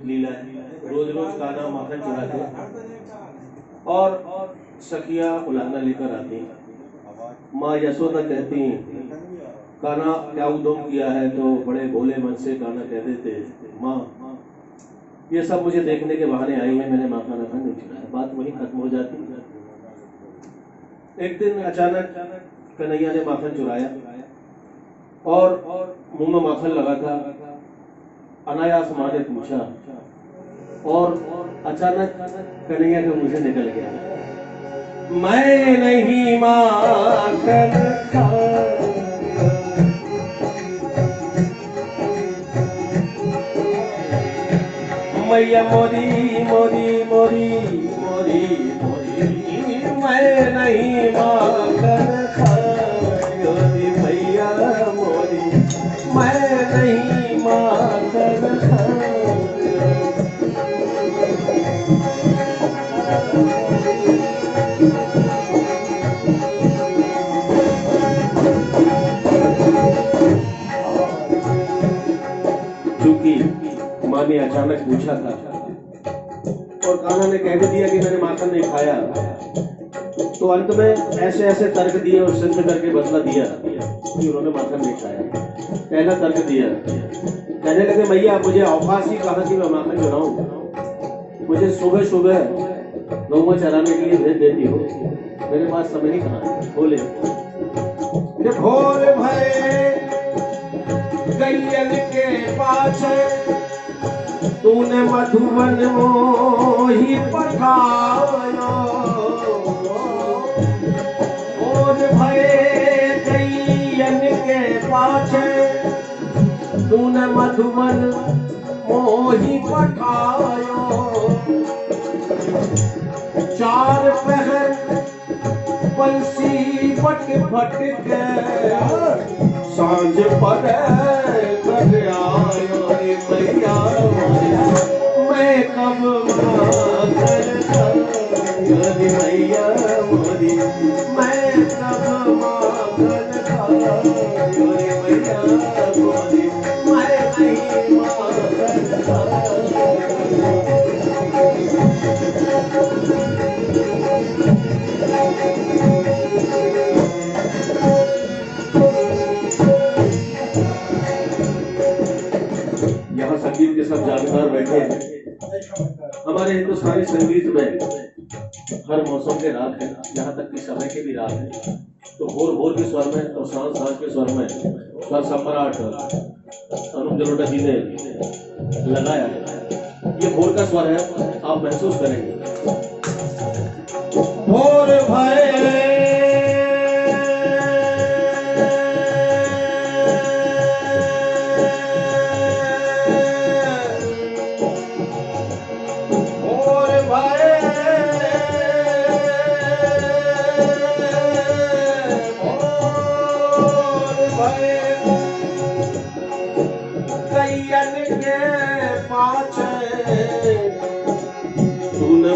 अद्भुत लीला है। रोज रोज कान्हा माखन चुराते और सखियां उलाहना लेकर आती। माँ यशोदा कहती, कान्हा क्या उद्यम किया है? तो बड़े भोले मन से कान्हा कह देते, माँ ये सब मुझे देखने के बहाने आई है, मैंने माखन नहीं चुराया। बात वहीं खत्म हो जाती। एक दिन अचानक कन्हैया ने माखन चुराया और मुंह में माखन लगा था। अनायास माँ ने पूछा और अचानक कन्हैया के मुंह से निकल गया, मैं नहीं माखन खाया। मैया मोरी मोरी मोरी मोरी मोरी, मैं नहीं माखन खाया। मैया मोरी, मैं नहीं माखन खाया। चूंकि माँ ने अचानक पूछा था और कान्हा ने कह दिया कि मैंने माखन नहीं खाया, तो अंत में ऐसे ऐसे तर्क दिए और सिद्ध करके बदला दिया कि उन्होंने माखन नहीं खाया। पहला तर्क दिया, कहने लगे मैया मुझे अवकाश ही कहा कि मैं माखन चुराऊं, मुझे सुबह सुबह गौवा चराने के लिए भेज देती हो, मेरे पास समय नहीं कहा। बोले भोर भये गैयन के पाछे तूने मधुबन मोही पठायो। भोर भये गैयन के पाछे तूने मधुबन मोही पठायो। चार पहर बंसी बट भट के सांझ पर घर आयो। मैया मैं कब माखन खाया। मैया मोरी, मैं कब माखन खाया। मैया मोरी, मैं नहीं माखन खाया। यहाँ संगीत के सब जानकार बैठे हैं। हमारे हिंदुस्तानी संगीत में हर मौसम के राग है, यहाँ तक कि समय के भी राग है। तो भोर भोर के स्वर में और सांझ सांझ के स्वर में स्वर सम्राट अनूप जलोटा जी ने लगाया है। ये भोर का स्वर है, आप महसूस करेंगे। भोर भये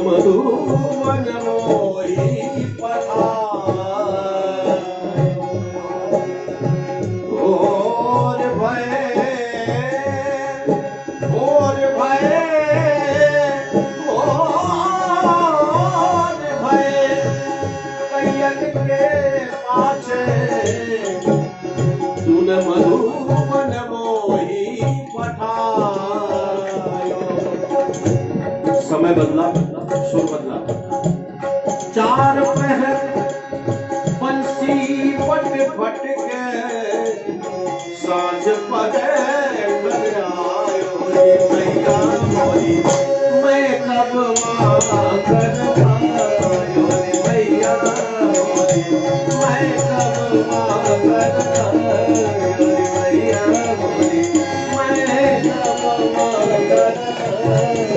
मधुबन मोही पठायो। भोर भये भोर भये भोर भये कैयन के पाछे तूने मधुबन मोही पठायो। समय बदला, सुर बदला। चार पहर बंसी बट भट के सांझ पर घर आयो। मैया मोरी, मैं कब माखन खायो। मैया मोरी, मैं कब माखन खायो। मैया मोरी, मैं कब माखन खायो।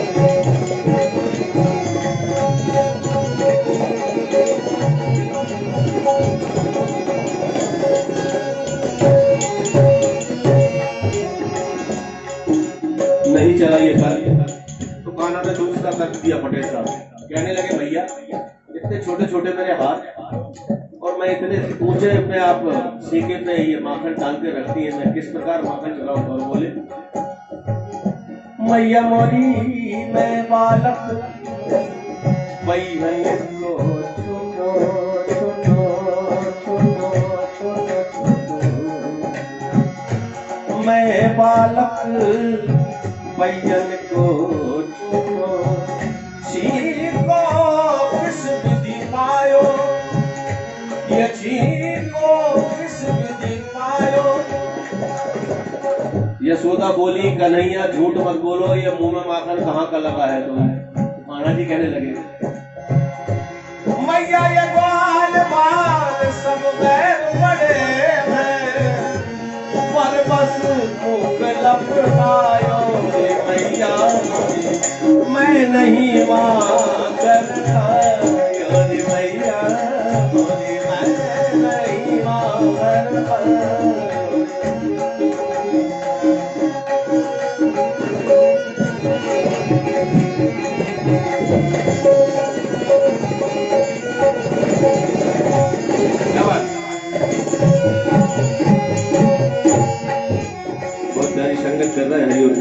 नहीं चला ये कार्य तो कान्हा ने दूसरा तर्क दिया पटेल साहब। कहने लगे भैया इतने छोटे छोटे मेरे हाथ और मैं इतने ऊंचे अपने आप सीखे पे ये माखन डाल के रखती है, मैं किस प्रकार माखन चलाऊंगा। और बोले मैया मोरी मैं बालक मैया को छूनो छूनो छूनो छूनो छूनो मैं बालक बैयन को छूनो चीर को किस विधि पायो ये चीर को किस विधि पायो। यशोदा बोली कन्हैया झूठ मत बोलो, ये मुंह में माखन कहाँ का लगा है तुम्हें। कान्हा जी कहने लगे मैया ये ग्वाल बाल सब बैर बड़े हैं पर बस मुख लपटायो रे मैया मैं नहीं मांगर खायो रे मैया मैं नहीं मांगर संगत कर रहा है हरिओम।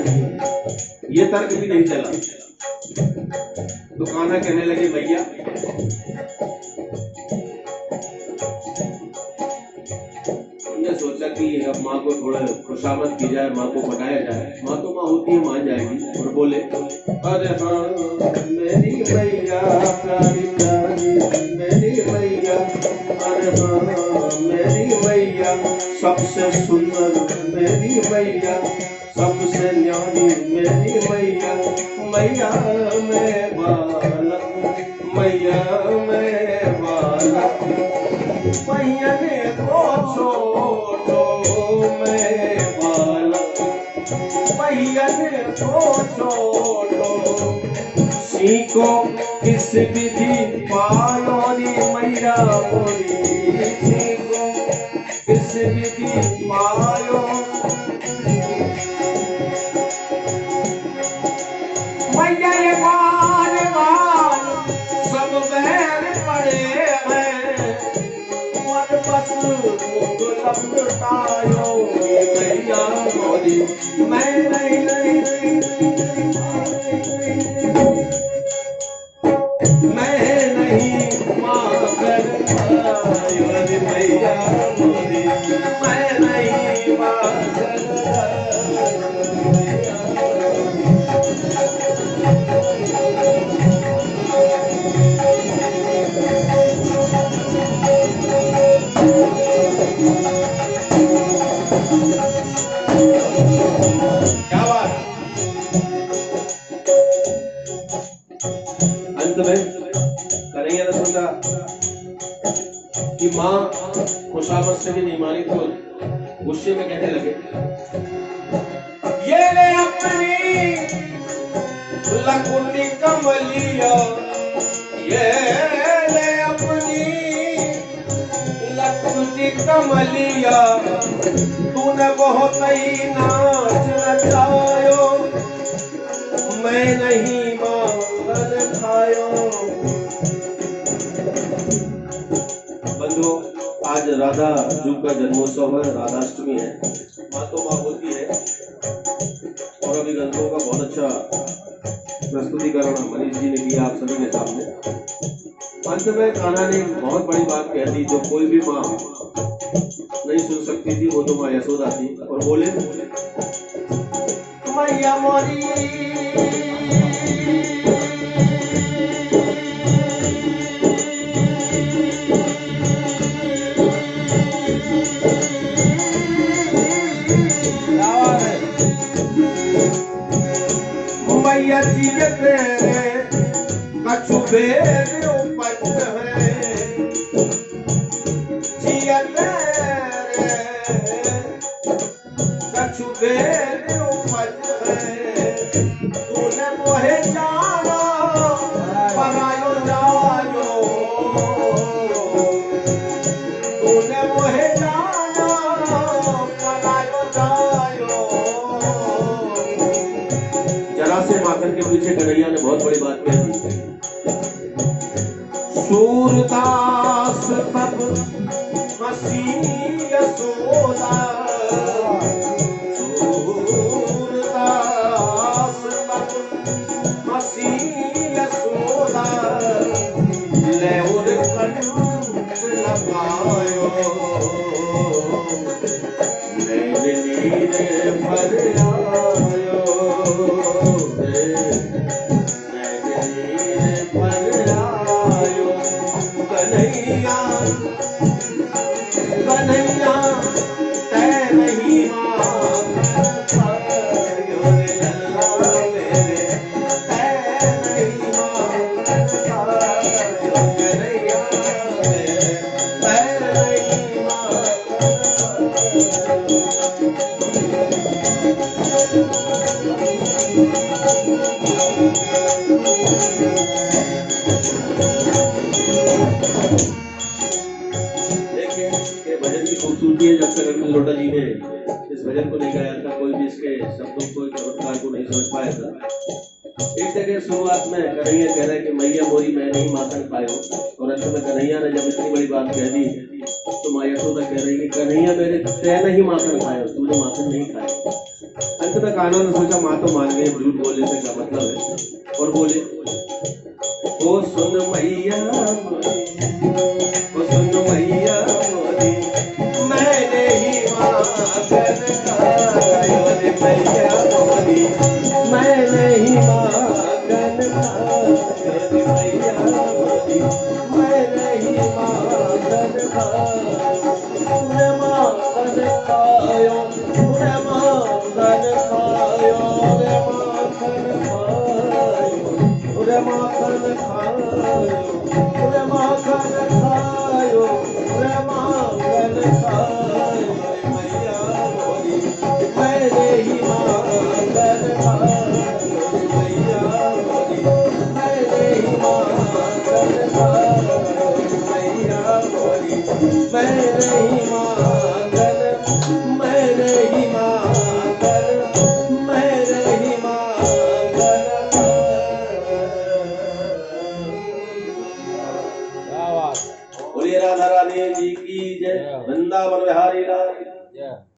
ये तर्क भी नहीं चला तो कान्हा कहने लगे भैया हमने सोचा कि अब माँ को थोड़ा खुशामद की जाए, माँ को पटाया जाए। माँ तो माँ होती है, मान जाएगी। और बोले अरे हाँ मेरी मैया प्यारी प्यारी मेरी मैया अरे हाँ मेरी मैया सबसे सुंदर मेरी मैया सबसे न्यारी मेरी मैया मैया मैं बालक मैया मैं बालक मैया ने को छोड़ो मैं बालक मैया ने को छोड़ो सीखो किस विधि पायो रे मैया बोली सीखो किस विधि पायो मैया ये बाल बाल सब बैर पड़े हैं मन बस मुख लपटायो मैया मोरी मैं नहीं मैं नहीं मांगर खायो रे मैया मोरी मैं नहीं मांगर कन्हैया ने सोचा कि माँ खुशामद से भी नहीं मानी तो गुस्से में कहने लगे ये ले अपनी लकुनी कमलिया ये ले अपनी लकुनी कमलिया तूने बहुत ही नाच नचायो मैं नहीं मांगन खायो। बंधुओं आज राधा जू का जन्मोत्सव है, राधाष्टमी है। माँ तो माँ होती है और अभी ग्रंथों का बहुत अच्छा प्रस्तुतिकरण मनीष जी ने किया आप सभी के सामने। अंत में कान्हा ने बहुत बड़ी बात कह दी जो कोई भी माँ नहीं सुन सकती थी, वो तो माँ यशोदा थी। और बोले मैया मोरी मैया जी तेरे कछु बेर उपज है जिया तेरे कछु बेर उपज है तूने मोहे जाना परायो जायो तूने मोहे जाना परायो जायो। जरा से माखन के पीछे कन्हैया ने बहुत बड़ी बात कह दी। सूरदास तब हसी यशोदा सूरदास हसी यशोदा ले उर कंठ लगायो नैन नीर भर आयो नैन नीर भर आयो कन्हैया कन्हैया तै नहीं माखन खायो रे लल्ला मेरे तै नहीं माखन खायो कन्हैया मेरे तै नहीं माखन देखिए ये भजन की खूबसूरती है। जब तक अरविंद लोटा जी ने इस भजन को नहीं गाया था कोई भी इसके शब्दों को चमत्कार को नहीं समझ पाया था। एक जगह शुरुआत में कन्हैया कह रहा है कि मैया मोरी मैं नहीं माखन पायो, और अंत में कन्हैया ने जब इतनी बड़ी बात कह दी तो माँ यशोदा कह रही कि कन्हैया मेरे तय नहीं माखन खायो, तूने माखन नहीं खाया। अंत में कान्हा ने सोचा माँ तो मान गई, झूठ बोलने से क्या मतलब है, और बोले ओ सुन मैया ओ सुन मैया मोरी मैंने ही माखन खायो रे मैया मोरी मैंने ही माखन खायो रे मैया मोरी मैंने ही माखन खायो रे माखन खायो रे माखन खायो रे माखन खायो रे माखन खायो रे माखन खायो रे माखन खायो मैया मोरी मैंने ही माखन खायो मैया मोरी मैंने ही माखन खायो मैया मोरी मैंने ही माखन मैंने ही माखन मैंने ही माखन बोलिए राधा रानी जी की जय, वृंदावन बिहारी लाल।